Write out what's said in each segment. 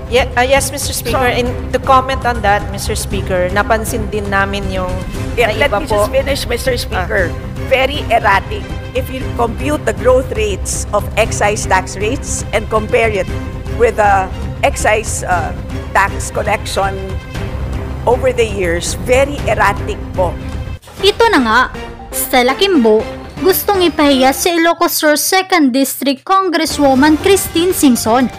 Yes, Mr. Speaker. And to comment on that, Mr. Speaker, napansin din namin yung let me just finish, Mr. Speaker. Very erratic. If you compute the growth rates of excise tax rates and compare it with the excise tax collection over the years, very erratic po. Ito na nga, Stella Kimbo, gustong ipahiya si Ilocos Sur 2nd District Congresswoman Christine Singson.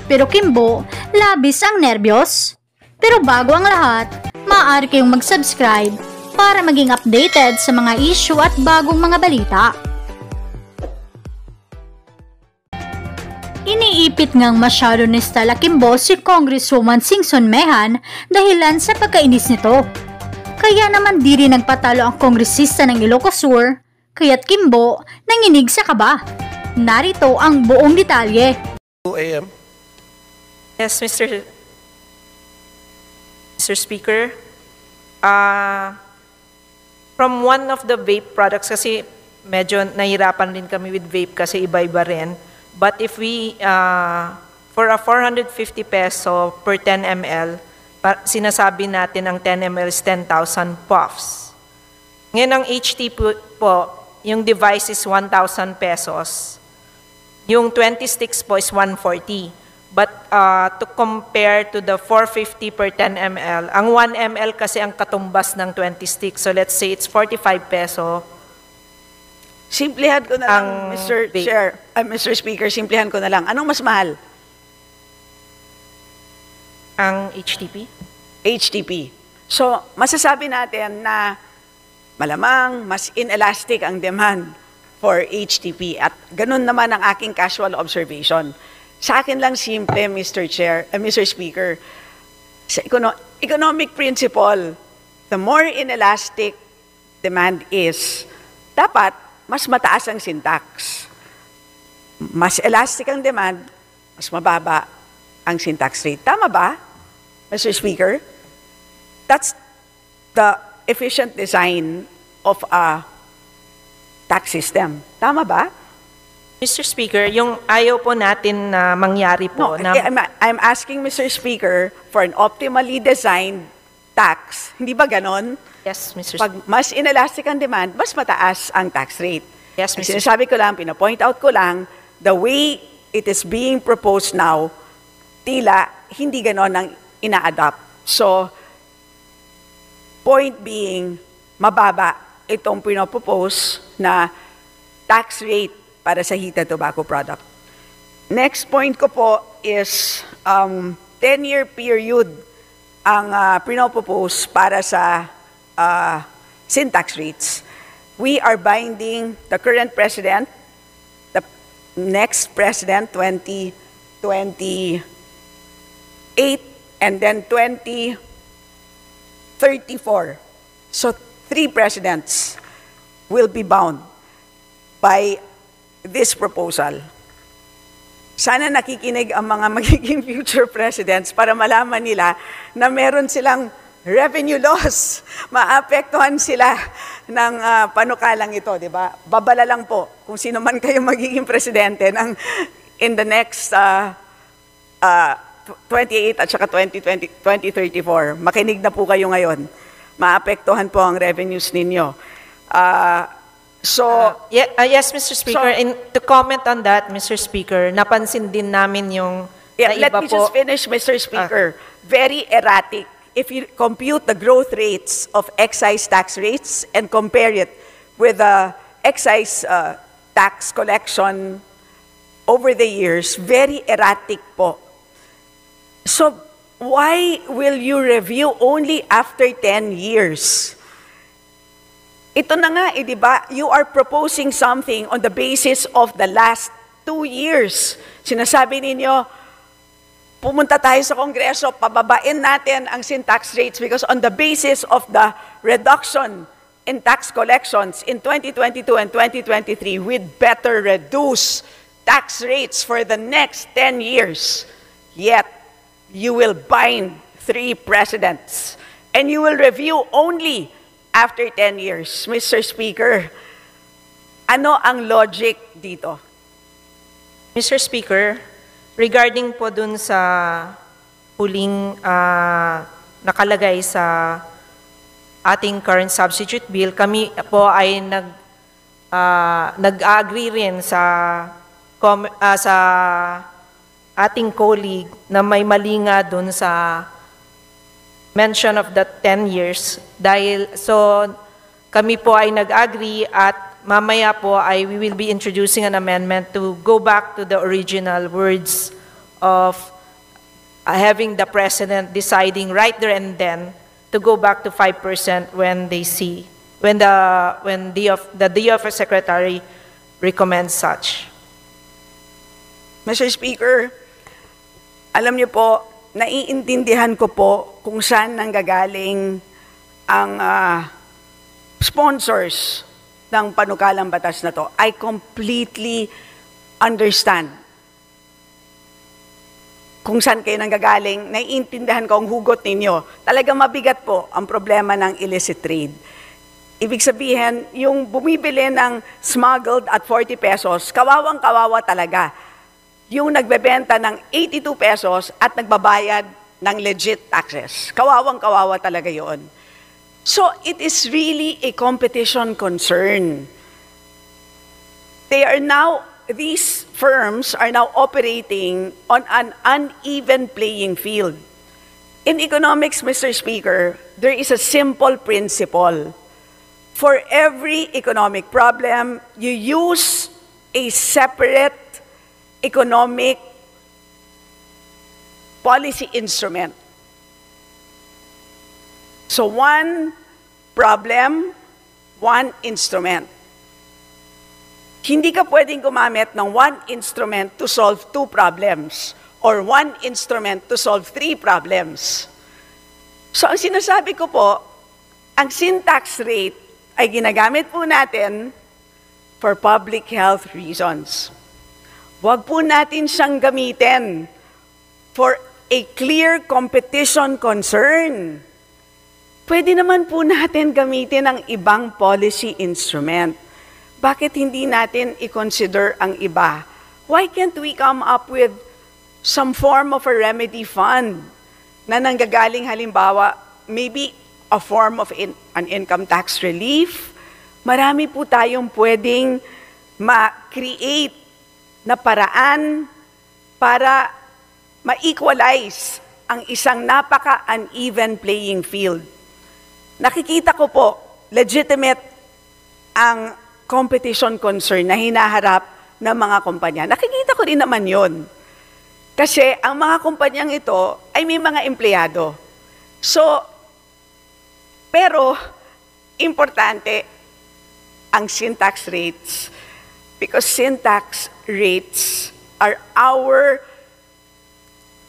Pero Kimbo, labis ang nerbiyos. Pero bago ang lahat, maaari kayong mag-subscribe para maging updated sa mga issue at bagong mga balita. Iniipit ngang masyado ni Stella Kimbo si Congresswoman Singson Mehan dahilan sa pagkainis nito. Kaya naman di rin nagpatalo ang kongresista ng Ilocos Sur, kaya't Kimbo nanginig sa kaba. Narito ang buong detalye. 2 a.m. Yes, Mr. Speaker. From one of the vape products, kasi medyo nahirapan din kami with vape kasi iba-iba rin. But if we, for a 450 peso per 10 ml, sinasabi natin ang 10 ml is 10,000 puffs. Ngayon ang HT po, yung device is 1,000 pesos. Yung 20 sticks po is 140. But to compare to the 450 per 10 ml, ang 1 ml kasi ang katumbas ng 20 sticks. So let's say it's 45 peso. Simplihan ko na lang, Mr. Speaker, simplihan ko na lang. Anong mas mahal? Ang HTP? HTP. So, masasabi natin na malamang mas inelastic ang demand for HTP at ganun naman ang aking casual observation. Sa akin lang simple, Mr. Speaker, sa economic principle, the more inelastic demand is, dapat mas mataas ang syntax. Mas elastic ang demand, mas mababa ang syntax rate. Tama ba, Mr. Speaker? That's the efficient design of a tax system. Tama ba? Mr. Speaker, yung ayaw po natin na mangyari po. No, I'm asking, Mr. Speaker, for an optimally designed tax. Hindi ba ganon? Yes, Mr. Pag mas inelastic ang demand, mas mataas ang tax rate. Yes, Mr. Sinasabi ko lang, pinapoint out ko lang, the way it is being proposed now, tila hindi ganon ang ina-adopt. So, point being, mababa itong pinopropose na tax rate para sa heated tobacco product. Next point ko po is 10-year period ang pinopropose para sa syntax rates. We are binding the current president, the next president, 2028, and then 2034. So 3 presidents will be bound by this proposal. Sana nakikinig ang mga magiging future presidents para malaman nila na meron silang revenue loss. Maapektuhan sila ng panukalang ito, di ba? Babala lang po kung sino man kayo magiging presidente in the next 28 at saka 2034. Makinig na po kayo ngayon. Maapektuhan po ang revenues ninyo. Yes, Mr. Speaker, and to comment on that, Mr. Speaker, napansin din namin yung let me just finish, Mr. Speaker. Very erratic. If you compute the growth rates of excise tax rates and compare it with the excise tax collection over the years, very erratic po. So, why will you review only after 10 years? Ito na nga, di ba? You are proposing something on the basis of the last 2 years. Sinasabi ninyo, pumunta tayo sa Kongreso, pababain natin ang syntax rates because on the basis of the reduction in tax collections in 2022 and 2023, we'd better reduce tax rates for the next 10 years. Yet, you will bind 3 presidents and you will review only after 10 years. Mr. Speaker, ano ang logic dito? Mr. Speaker, regarding po dun sa huling nakalagay sa ating current substitute bill, kami po ay nag-agree rin sa ating colleague na may mali nga dun sa mention of the 10 years. Dahil, so kami po ay nag-agree at mamaya po ay we will be introducing an amendment to go back to the original words of having the president deciding right there and then to go back to 5% when they see, when the DOF secretary recommends such. Mr. Speaker, alam niyo po, naiintindihan ko po kung saan nanggagaling ang sponsors ng panukalang batas na to. I completely understand kung saan kayo nanggagaling. Naiintindihan ko ang hugot ninyo. Talagang mabigat po ang problema ng illicit trade. Ibig sabihin, yung bumibili ng smuggled at 40 pesos, kawawang-kawawa talaga. Yung nagbebenta ng 82 pesos at nagbabayad ng legit taxes. Kawawang-kawawa talaga yon. So, it is really a competition concern. These firms are now operating on an uneven playing field. In economics, Mr. Speaker, there is a simple principle. For every economic problem, you use a separate economic policy instrument. So one problem, one instrument. Hindi ka pwedeng gumamit ng one instrument to solve two problems or one instrument to solve three problems. So ang sinasabi ko po, ang sin tax rate ay ginagamit po natin for public health reasons. Huwag po natin siyang gamitin for a clear competition concern. Pwede naman po natin gamitin ang ibang policy instrument. Bakit hindi natin i-consider ang iba? Why can't we come up with some form of a remedy fund na nanggagaling halimbawa, maybe a form of an income tax relief? Marami po tayong pwedeng ma-create na paraan para ma-equalize ang isang napaka-uneven playing field. Nakikita ko po, legitimate ang competition concern na hinaharap ng mga kumpanya. Nakikita ko rin naman yon. Kasi ang mga kumpanyang ito ay may mga empleyado. So, pero importante ang sin tax rates because sin tax rates are our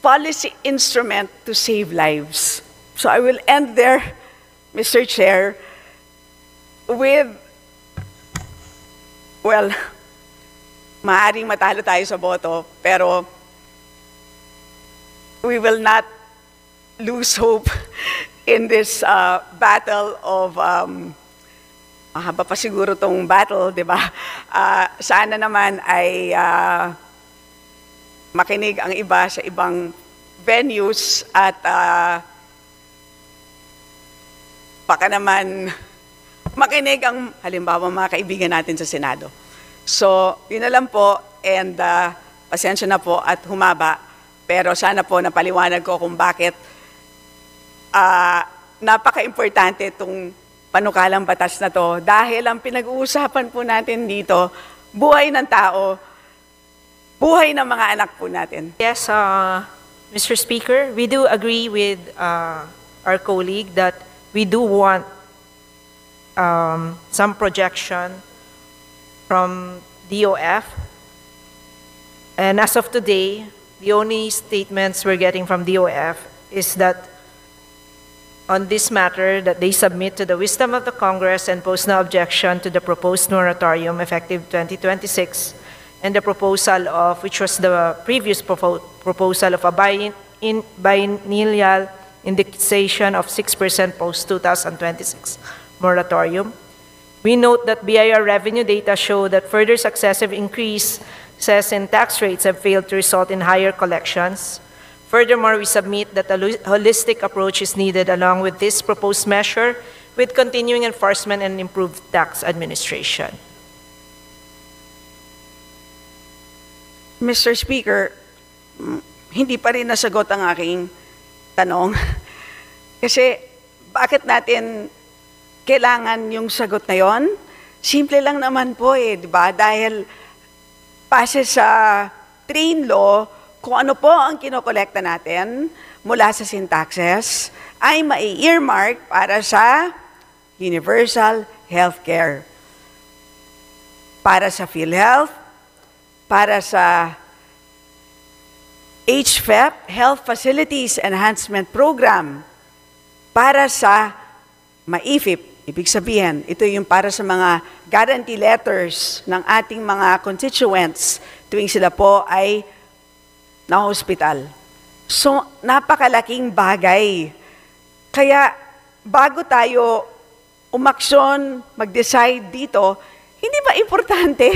policy instrument to save lives. So I will end there, Mr. Chair, with, well, maaaring matalo tayo sa boto, pero we will not lose hope in this battle of, mahaba pa siguro tong battle, di ba? Sana naman ay makinig ang iba sa ibang venues at baka naman makinig ang halimbawa mga kaibigan natin sa Senado. So, yun na lang po and pasensya na po at humaba, pero sana po napaliwanag ko kung bakit napaka-importante itong panukalang batas na to dahil ang pinag-uusapan po natin dito, buhay ng tao, buhay ng mga anak po natin. Yes, Mr. Speaker, we do agree with our colleague that we do want some projection from DOF. And as of today, the only statements we're getting from DOF is that on this matter that they submit to the wisdom of the Congress and pose no objection to the proposed moratorium effective 2026 and the proposal of, which was the previous proposal of a biennial indexation of 6% post-2026 moratorium. We note that BIR revenue data show that further successive increase increases in tax rates have failed to result in higher collections. Furthermore, we submit that a holistic approach is needed along with this proposed measure with continuing enforcement and improved tax administration. Mr. Speaker, hindi pa rin nasagot ang aking tanong. Kasi bakit natin kailangan yung sagot na yon? Simple lang naman po di ba? Dahil base sa train law, kung ano po ang kinokolekta natin mula sa sin taxes ay mai-earmark para sa universal healthcare, para sa PhilHealth, para sa HFEP, Health Facilities Enhancement Program, para sa MAIFIP. Ibig sabihin, ito yung para sa mga guarantee letters ng ating mga constituents tuwing sila po ay na-hospital. So, napakalaking bagay. Kaya, bago tayo umaksyon, mag-decide dito, hindi ba importante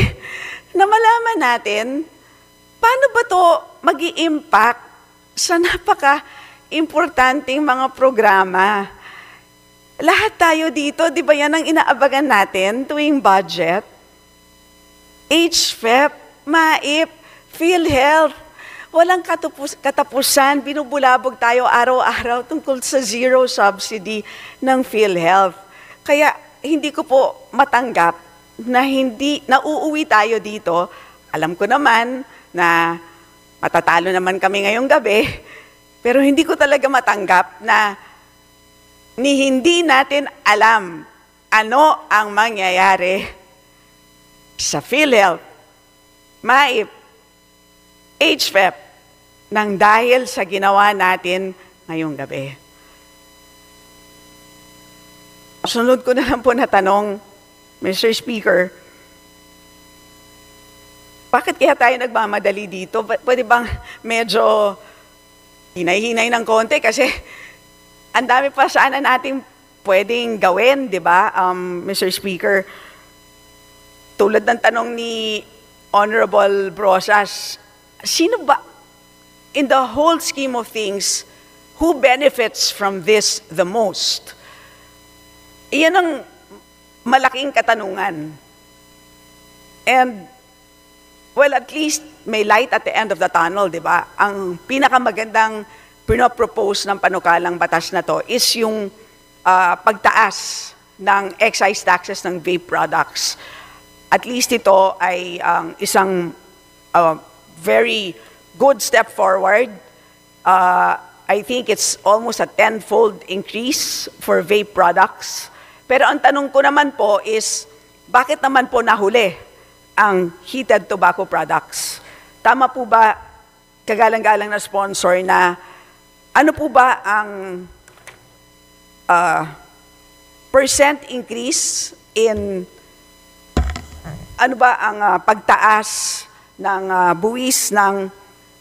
na malaman natin paano ba to mag-i-impact sa napaka-importanting mga programa? Lahat tayo dito, di ba yan ang inaabagan natin tuwing budget? HFEP, MAIP, PhilHealth, walang katapusan, binubulabog tayo araw-araw tungkol sa zero subsidy ng PhilHealth. Kaya hindi ko po matanggap na nauuwi tayo dito. Alam ko naman na matatalo naman kami ngayong gabi, pero hindi ko talaga matanggap na hindi natin alam ano ang mangyayari sa PhilHealth, MAIP, HFEP, nang dahil sa ginawa natin ngayong gabi. Sunod ko na lang po na tanong, Mr. Speaker, bakit kaya tayo nagmamadali dito? Pwede bang medyo hinay-hinay ng konti? Kasi ang dami pa sana natin pwedeng gawin, di ba, Mr. Speaker? Tulad ng tanong ni Honorable Brosas, sino ba, in the whole scheme of things, who benefits from this the most? Iyan ang malaking katanungan. And, well, at least may light at the end of the tunnel, di ba? Ang pinakamagandang pinopropose ng panukalang batas na to is yung pagtaas ng excise taxes ng vape products. At least ito ay isang very good step forward. I think it's almost a 10-fold increase for vape products. Pero ang tanong ko naman po is, bakit naman po nahuli ang heated tobacco products? Tama po ba, kagalang-galang na sponsor, na ano po ba ang percent increase in ano ba ang pagtaas ng buwis ng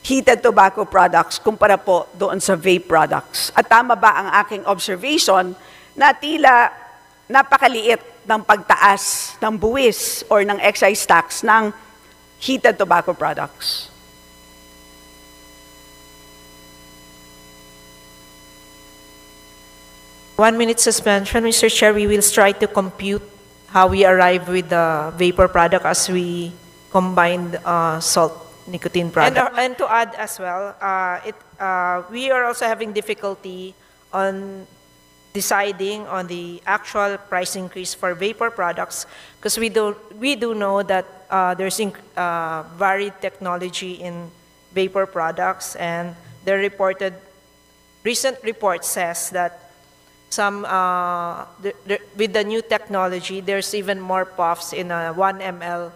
heated tobacco products kumpara po doon sa vape products? At tama ba ang aking observation na tila napakaliit ng pagtaas ng buwis or ng excise tax ng heated tobacco products? One-minute suspension, Mr. Chair. We will try to compute how we arrive with the vapor product as we combined salt nicotine product. And to add as well, we are also having difficulty on deciding on the actual price increase for vapor products because we do know that there's varied technology in vapor products, and the recent report says that some with the new technology, there's even more puffs in a 1 ml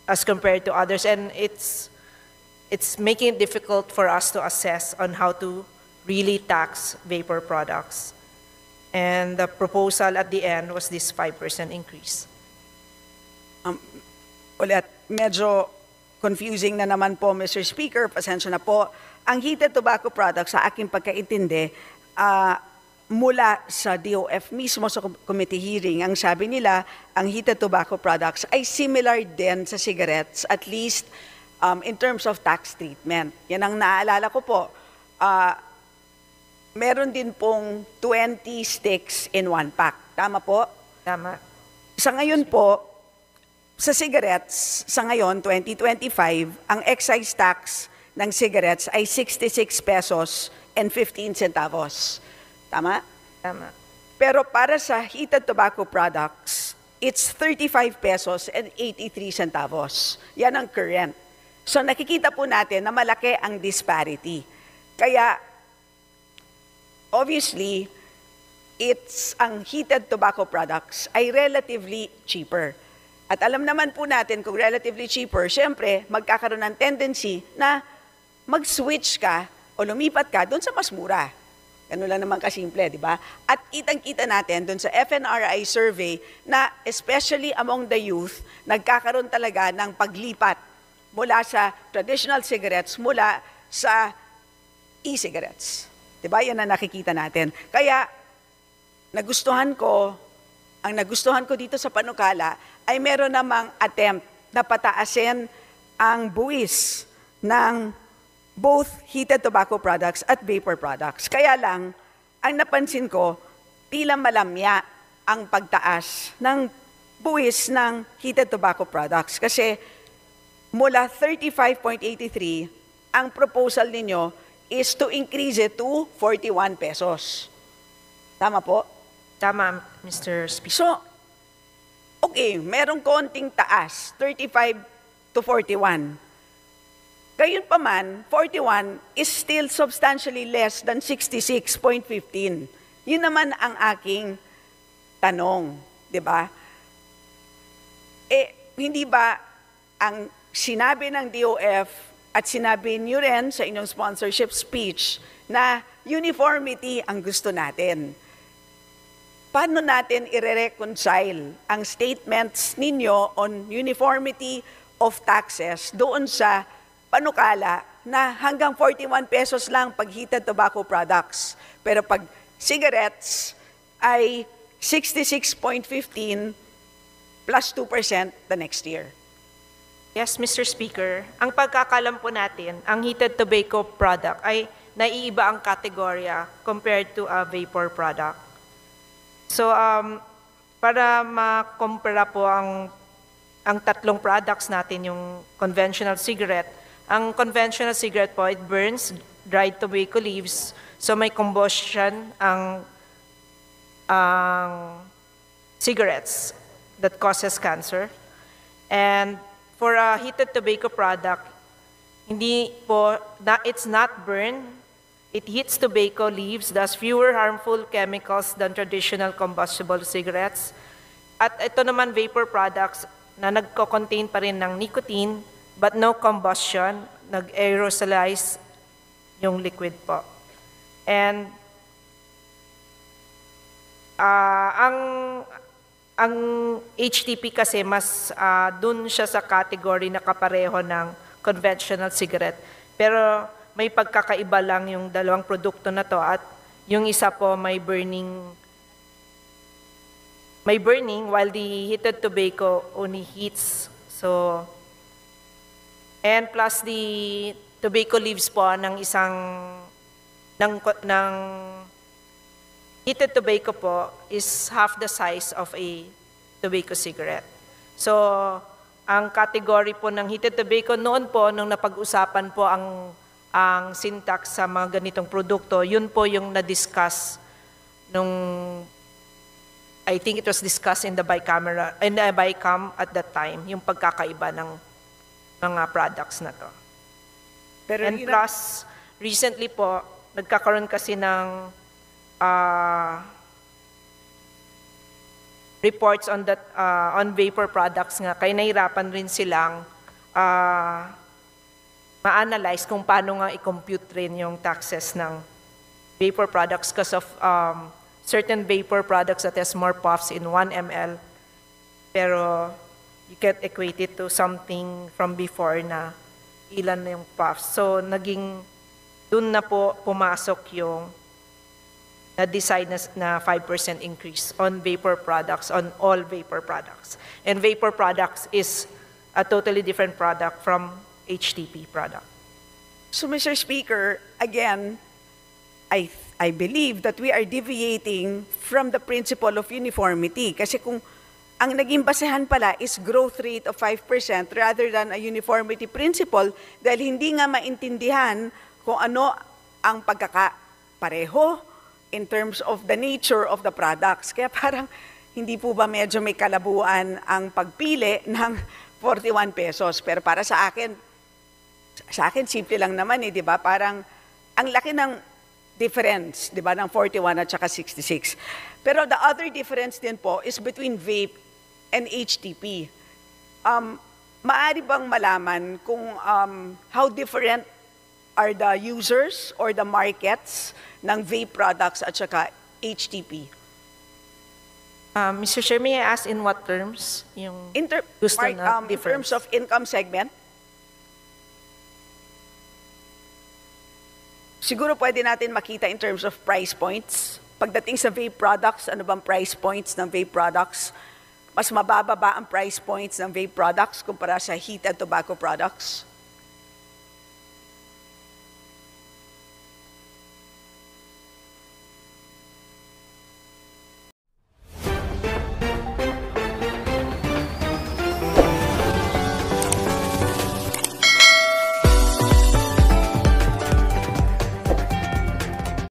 as compared to others, and it's making it difficult for us to assess on how to really tax vapor products. And the proposal at the end was this 5% increase. Ulit, medyo confusing na naman po, Mr. Speaker, pasensya na po. Ang heated tobacco products, sa aking pagkaintindi, mula sa DOF mismo sa committee hearing, ang sabi nila, ang heated tobacco products ay similar din sa cigarettes, at least in terms of tax treatment. Yan ang naaalala ko po. Meron din pong 20 sticks in one pack. Tama po? Tama. Sa ngayon po, sa cigarettes, sa ngayon, 2025, ang excise tax ng cigarettes ay 66 pesos and 15 centavos. Tama? Tama. Pero para sa heated tobacco products, it's 35 pesos and 83 centavos. Yan ang current. So nakikita po natin na malaki ang disparity. Kaya, obviously, ang heated tobacco products ay relatively cheaper. At alam naman po natin kung relatively cheaper, syempre, magkakaroon ng tendency na mag-switch ka o lumipat ka doon sa mas mura. Ganun lang naman kasimple, di ba? At kitang-kita natin doon sa FNRI survey na especially among the youth, nagkakaroon talaga ng paglipat mula sa traditional cigarettes, mula sa e-cigarettes. Di ba? Yan ang nakikita natin. Kaya, ang nagustuhan ko dito sa panukala ay meron namang attempt na pataasin ang buwis ng both heated tobacco products at vapor products. Kaya lang, ang napansin ko, tila malamya ang pagtaas ng buwis ng heated tobacco products. Kasi mula 35.83, ang proposal ninyo is to increase it to 41 pesos. Tama po? Tama, Mr. Speaker. So, okay, merong konting taas, 35 to 41. Gayunpaman, 41 is still substantially less than 66.15. Yun naman ang aking tanong, di ba? Hindi ba ang sinabi ng DOF at sinabi niyo rin sa inyong sponsorship speech na uniformity ang gusto natin? Paano natin i-reconcile ang statements ninyo on uniformity of taxes doon sa panukala na hanggang 41 pesos lang pag heated tobacco products. Pero pag cigarettes ay 66.15 plus 2% the next year. Yes, Mr. Speaker. Ang pagkakalam po natin, ang heated tobacco product ay naiiba ang kategorya compared to a vapor product. So, para makumpara po ang tatlong products natin, yung conventional cigarette, ang conventional cigarette po, it burns dried tobacco leaves, so may combustion ang cigarettes that causes cancer. And for a heated tobacco product, it's not burned. It heats tobacco leaves, thus fewer harmful chemicals than traditional combustible cigarettes. At ito naman vapor products na nagko-contain pa rin ng nicotine, but no combustion, nag-aerosolize yung liquid po. And ang HTP kasi mas dun siya sa category na kapareho ng conventional cigarette. Pero may pagkakaiba lang yung dalawang produkto na to, at yung isa po may burning while the heated tobacco only heats. So, and plus the tobacco leaves po ng heated tobacco po is half the size of a tobacco cigarette. So, ang category po ng heated tobacco noon po, nung napag-usapan po ang syntax sa mga ganitong produkto, yun po yung na-discuss nung, I think it was discussed in the BICAM at that time, yung pagkakaiba ng mga products na to. Pero and plus, recently po, nagkakaroon kasi ng reports on vapor products nga, kaya nahirapan rin silang ma-analyze kung paano nga i-compute rin yung taxes ng vapor products because of certain vapor products that has more puffs in 1 ml. Pero you can't equate it to something from before na ilan na yung puffs. So, dun na po pumasok yung na-decide na 5% increase on vapor products, on all vapor products. And vapor products is a totally different product from HTP product. So, Mr. Speaker, again, I believe that we are deviating from the principle of uniformity. Kasi kung ang naging basehan pala is growth rate of 5% rather than a uniformity principle, dahil hindi nga maintindihan kung ano ang pagkakapareho in terms of the nature of the products. Kaya parang hindi po ba medyo may kalabuan ang pagpili ng 41 pesos. Pero para sa akin simple lang naman di ba? Parang ang laki ng difference, di ba, ng 41 at saka 66. Pero the other difference din po is between vape and HTP. Maaari bang malaman kung how different are the users or the markets ng vape products at saka HTP? Mr. Chair, may I ask in what terms yung In gusto na terms difference? of income segment? Siguro pwede natin makita in terms of price points. Pagdating sa vape products, ano bang price points ng vape products? Mas mababa ba ang price points ng vape products kumpara sa heated tobacco products?